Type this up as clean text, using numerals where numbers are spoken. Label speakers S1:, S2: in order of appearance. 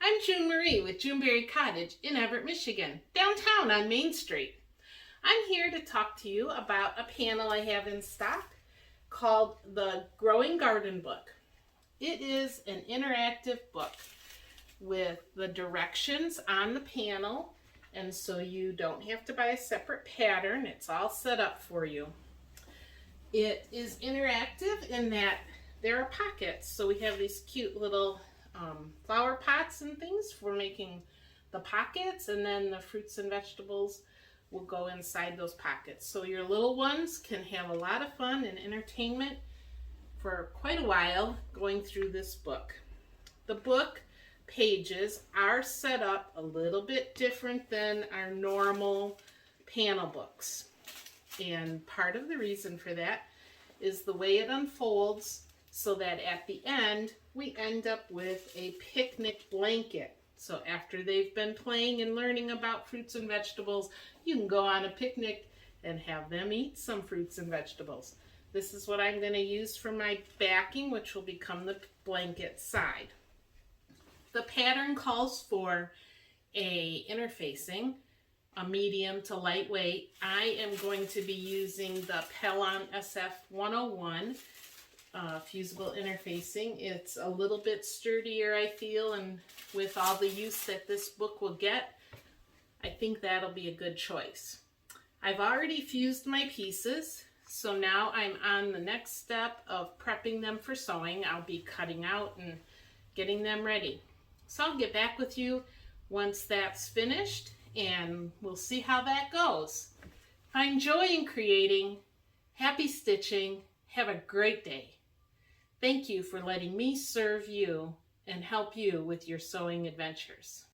S1: I'm June Marie with Juneberry Cottage in Everett, Michigan, downtown on Main Street. I'm here to talk to you about a panel I have in stock called the Growing Garden Book. It is an interactive book with the directions on the panel, and so you don't have to buy a separate pattern. It's all set up for you. It is interactive in that there are pockets, so we have these cute little flower pots and things for making the pockets, and then the fruits and vegetables will go inside those pockets. So your little ones can have a lot of fun and entertainment for quite a while going through this book. The book pages are set up a little bit different than our normal panel books. And part of the reason for that is the way it unfolds, so that at the end we end up with a picnic blanket. So after they've been playing and learning about fruits and vegetables, you can go on a picnic and have them eat some fruits and vegetables. This is what I'm going to use for my backing, which will become the blanket side. The pattern calls for a interfacing, a medium to lightweight. I am going to be using the Pellon SF101 fusible interfacing. It's a little bit sturdier, I feel, and with all the use that this book will get, I think that'll be a good choice. I've already fused my pieces, so now I'm on the next step of prepping them for sewing. I'll be cutting out and getting them ready. So I'll get back with you once that's finished, and we'll see how that goes. Find joy in creating, happy stitching, have a great day. Thank you for letting me serve you and help you with your sewing adventures.